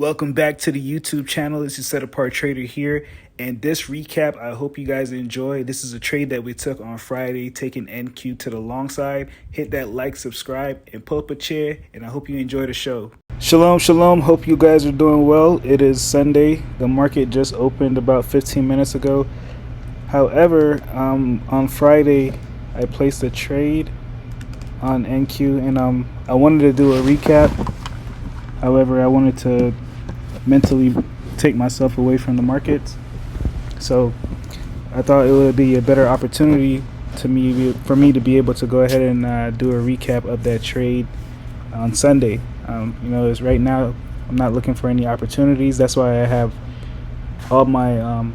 Welcome back to the YouTube channel. This is Set Apart Trader here. And this recap, I hope you guys enjoy. This is a trade that we took on Friday, taking NQ to the long side. Hit that like, subscribe, and pull up a chair. And I hope you enjoy the show. Shalom, shalom. Hope you guys are doing well. It is Sunday. The market just opened about 15 minutes ago. However, on Friday, I placed a trade on NQ, and I wanted to do a recap. However, I wanted to mentally take myself away from the markets, so I thought it would be a better opportunity for me to be able to go ahead and do a recap of that trade on Sunday. It's right now I'm not looking for any opportunities. That's why I have all my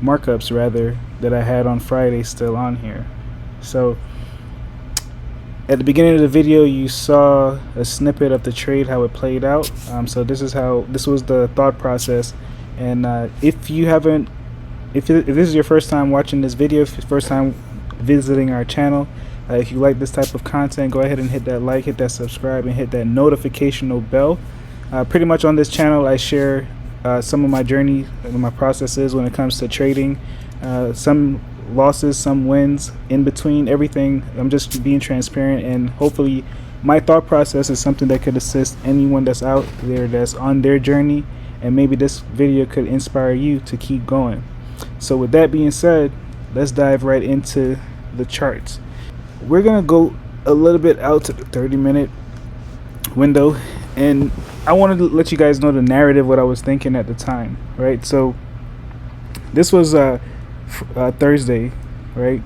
markups rather that I had on Friday still on here. So at the beginning of the video, you saw a snippet of the trade, how it played out. So this was the thought process. And if this is your first time watching this video, if it's your first time visiting our channel, if you like this type of content, go ahead and hit that like, hit that subscribe, and hit that notificational bell. Pretty much on this channel, I share some of my journey and my processes when it comes to trading. Some losses, some wins, in between, everything. I'm just being transparent, and hopefully my thought process is something that could assist anyone that's out there that's on their journey, and maybe this video could inspire you to keep going. So with that being said, let's dive right into the charts. We're gonna go a little bit out to the 30-minute window, and I wanted to let you guys know the narrative, what I was thinking at the time, right? So this was Thursday, right?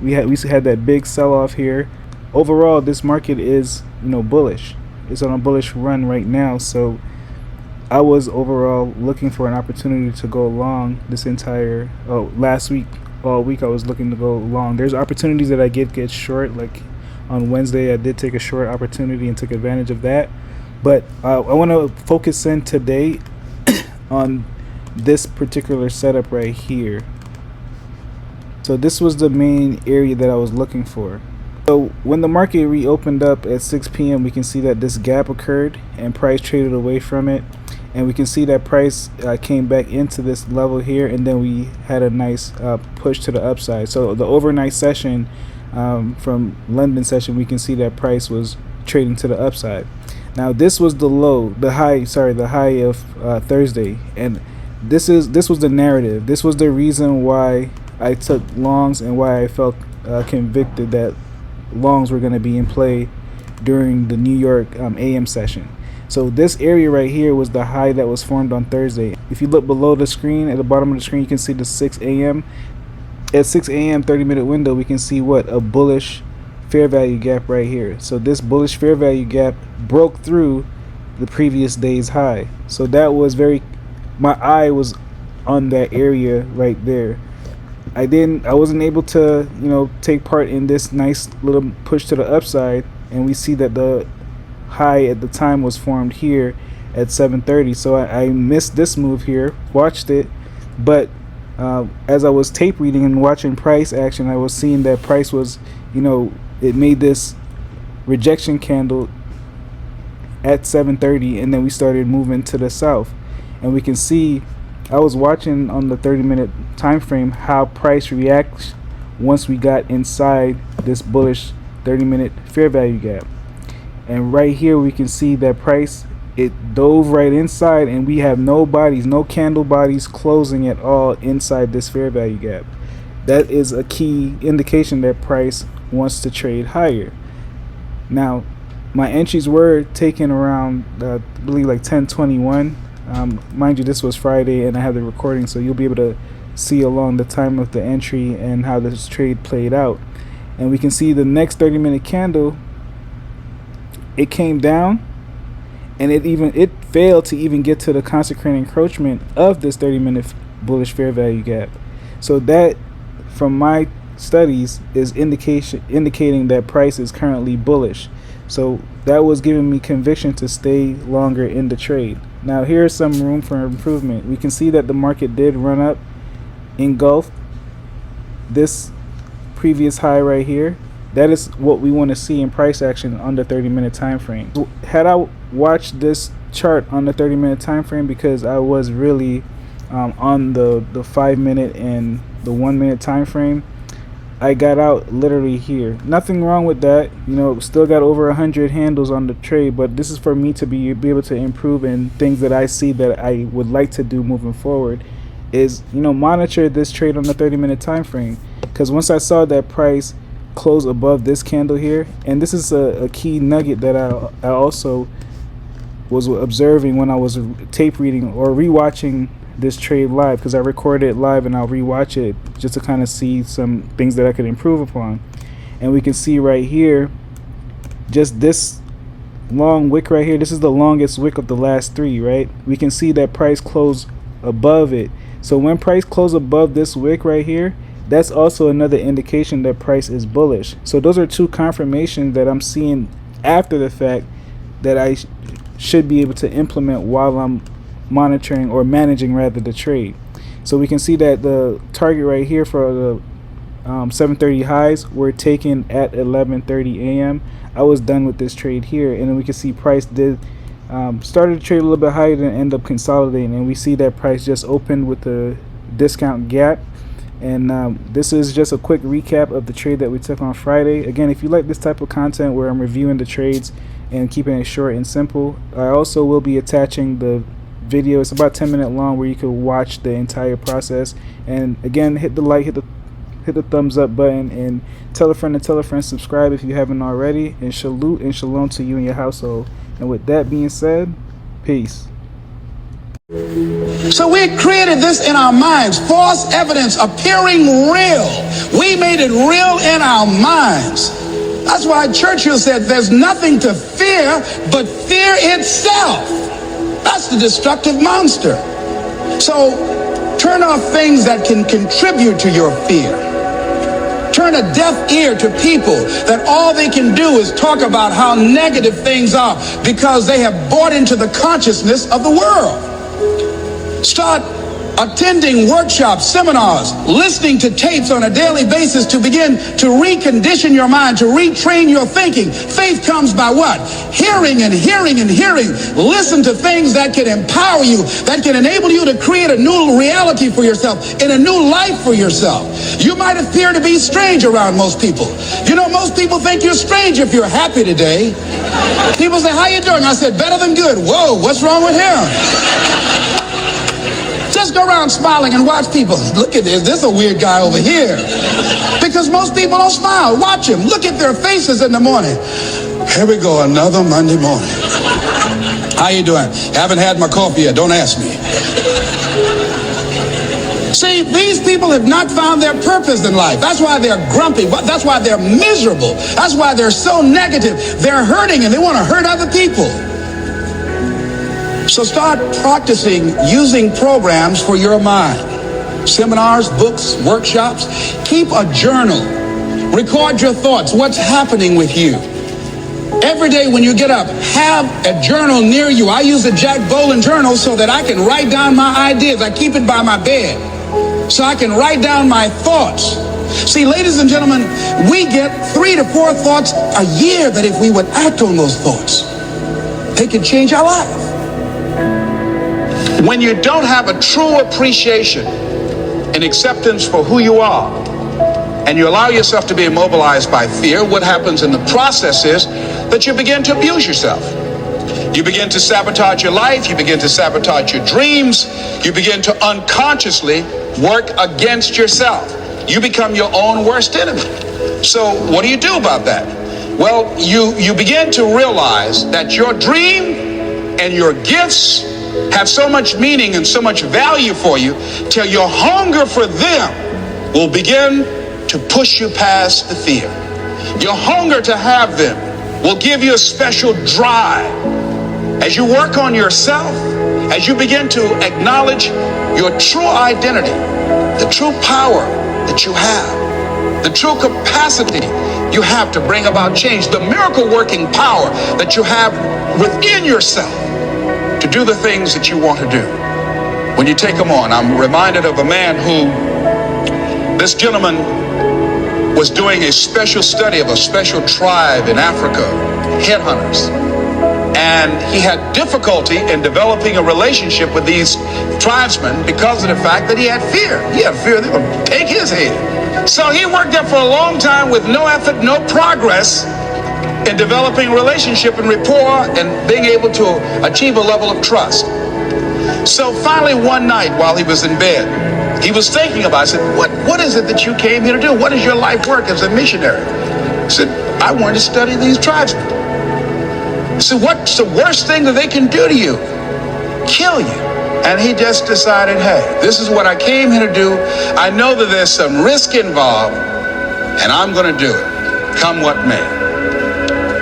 We had that big sell-off here. Overall, this market is bullish. It's on a bullish run right now. So I was overall looking for an opportunity to go long this entire last week. All week I was looking to go long. There's opportunities that I get short. Like on Wednesday, I did take a short opportunity and took advantage of that. But I want to focus in today on this particular setup right here. So this was the main area that I was looking for. So when the market reopened up at 6 p.m., we can see that this gap occurred and price traded away from it. And we can see that price came back into this level here, and then we had a nice push to the upside. So the overnight session from London session, we can see that price was trading to the upside. Now this was the high of Thursday, and this was the narrative. This was the reason why I took longs and why I felt convicted that longs were going to be in play during the New York AM session. So this area right here was the high that was formed on Thursday. If you look below the screen, at the bottom of the screen, you can see the 6 a.m. At 6 a.m. 30-minute window, we can see what? A bullish fair value gap right here. So this bullish fair value gap broke through the previous day's high. So that was my eye was on that area right there. I wasn't able to take part in this nice little push to the upside, and we see that the high at the time was formed here at 7:30. So I missed this move here, watched it, but as I was tape reading and watching price action, I was seeing that price was it made this rejection candle at 7:30, and then we started moving to the south, and we can see I was watching on the 30-minute time frame how price reacts once we got inside this bullish 30-minute fair value gap. And right here we can see that price, it dove right inside, and we have no candle bodies closing at all inside this fair value gap. That is a key indication that price wants to trade higher. Now my entries were taken around I believe like 10:21. Mind you, this was Friday and I have the recording, so you'll be able to see along the time of the entry and how this trade played out. And we can see the next 30-minute candle, it came down, and it failed to even get to the consequent encroachment of this 30-minute bullish fair value gap. So that, from my studies, is indicating that price is currently bullish. So that was giving me conviction to stay longer in the trade. Now here's some room for improvement. We can see that the market did run up, engulf this previous high right here. That is what we want to see in price action on the 30-minute time frame. Had I watch this chart on the 30-minute time frame because I was really on the 5-minute and the 1-minute time frame. I got out literally here. Nothing wrong with that, you know. Still got over 100 handles on the trade, but this is for me to be able to improve, and things that I see that I would like to do moving forward is, you know, monitor this trade on the 30-minute time frame. Because once I saw that price close above this candle here, and this is a key nugget that I also was observing when I was tape reading or rewatching this trade live, because I recorded it live and I'll rewatch it just to kind of see some things that I could improve upon. And we can see right here, just this long wick right here, this is the longest wick of the last three, right? We can see that price close above it. So when price close above this wick right here, that's also another indication that price is bullish. So those are two confirmations that I'm seeing after the fact that I should be able to implement while I'm monitoring or managing rather the trade. So we can see that the target right here for the 7:30 highs were taken at 11:30 a.m. I was done with this trade here, and then we can see price did started to trade a little bit higher and end up consolidating, and we see that price just opened with a discount gap. And this is just a quick recap of the trade that we took on Friday. Again, if you like this type of content where I'm reviewing the trades and keeping it short and simple, I also will be attaching the video. It's about 10 minutes long where you can watch the entire process. And again, hit the like, hit the thumbs up button, and tell a friend to tell a friend, subscribe if you haven't already, and salute and shalom to you and your household. And with that being said, peace. So we created this in our minds, false evidence appearing real. We made it real in our minds. That's why Churchill said there's nothing to fear but fear itself. That's the destructive monster. So turn off things that can contribute to your fear. Turn a deaf ear to people that all they can do is talk about how negative things are because they have bought into the consciousness of the world. Start attending workshops, seminars, listening to tapes on a daily basis to begin to recondition your mind, to retrain your thinking. Faith comes by what? Hearing and hearing and hearing. Listen to things that can empower you, that can enable you to create a new reality for yourself and a new life for yourself. You might appear to be strange around most people. You know, most people think you're strange if you're happy today. People say, how you doing? I said, better than good. Whoa, what's wrong with him? Just go around smiling and watch people. Look at this. This is a weird guy over here. Because most people don't smile. Watch them. Look at their faces in the morning. Here we go, another Monday morning. How you doing? Haven't had my coffee yet. Don't ask me. See, these people have not found their purpose in life. That's why they're grumpy. That's why they're miserable. That's why they're so negative. They're hurting and they want to hurt other people. So start practicing using programs for your mind. Seminars, books, workshops. Keep a journal. Record your thoughts. What's happening with you? Every day when you get up, have a journal near you. I use a Jack Boland journal so that I can write down my ideas. I keep it by my bed so I can write down my thoughts. See, ladies and gentlemen, we get 3 to 4 thoughts a year that if we would act on those thoughts, they could change our life. When you don't have a true appreciation and acceptance for who you are, and you allow yourself to be immobilized by fear, what happens in the process is that you begin to abuse yourself. You begin to sabotage your life. You begin to sabotage your dreams. You begin to unconsciously work against yourself. You become your own worst enemy. So what do you do about that? Well, you begin to realize that your dream and your gifts have so much meaning and so much value for you till your hunger for them will begin to push you past the fear. Your hunger to have them will give you a special drive. As you work on yourself, as you begin to acknowledge your true identity, the true power that you have, the true capacity you have to bring about change, the miracle working power that you have within yourself to do the things that you want to do. When you take them on, I'm reminded of a man who, this gentleman was doing a special study of a special tribe in Africa, headhunters. And he had difficulty in developing a relationship with these tribesmen because of the fact that he had fear. He had fear they would take his head. So he worked there for a long time with no effort, no progress in developing a relationship and rapport and being able to achieve a level of trust. So finally one night while he was in bed, he was thinking about it. I said, what is it that you came here to do? What is your life work as a missionary? He said, I wanted to study these tribesmen. I said, what's the worst thing that they can do to you? Kill you. And he just decided, hey, this is what I came here to do. I know that there's some risk involved, and I'm going to do it, come what may.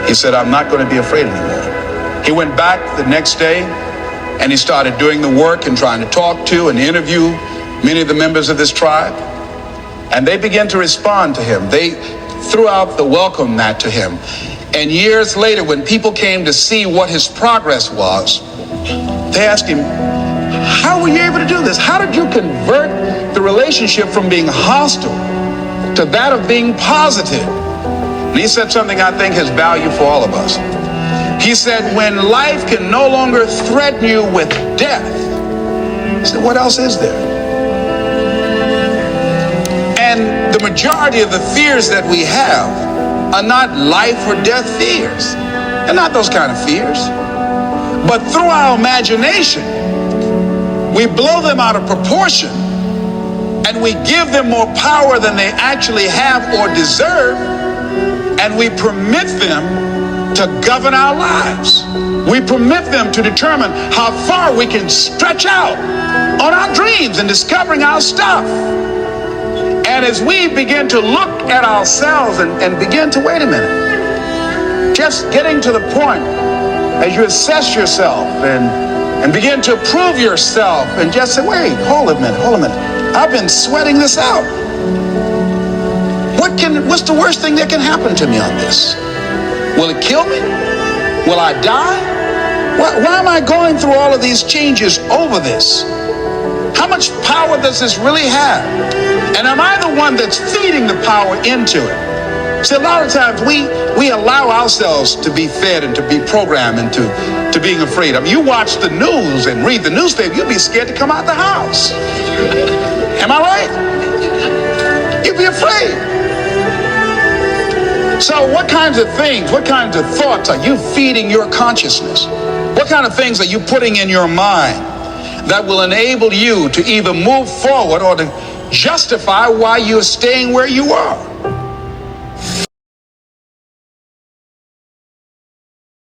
He said, I'm not going to be afraid anymore. He went back the next day, and he started doing the work and trying to talk to and interview many of the members of this tribe. And they began to respond to him. They threw out the welcome mat to him. And years later, when people came to see what his progress was, they asked him, how were you able to do this? How did you convert the relationship from being hostile to that of being positive? And he said something I think has value for all of us. He said, when life can no longer threaten you with death, he said, what else is there? And the majority of the fears that we have are not life or death fears. They're not those kind of fears. But through our imagination, we blow them out of proportion and we give them more power than they actually have or deserve, and we permit them to govern our lives. We permit them to determine how far we can stretch out on our dreams and discovering our stuff. And as we begin to look at ourselves and begin to, wait a minute, just getting to the point as you assess yourself and begin to prove yourself and just say, wait, hold a minute. I've been sweating this out. What's the worst thing that can happen to me on this? Will it kill me? Will I die? Why am I going through all of these changes over this? How much power does this really have? And am I the one that's feeding the power into it? See, a lot of times we allow ourselves to be fed and to be programmed into being afraid. I mean, you watch the news and read the newspaper, you'll be scared to come out the house. Am I right? You'd be afraid. So what kinds of things, what kinds of thoughts are you feeding your consciousness? What kind of things are you putting in your mind that will enable you to either move forward or to justify why you're staying where you are?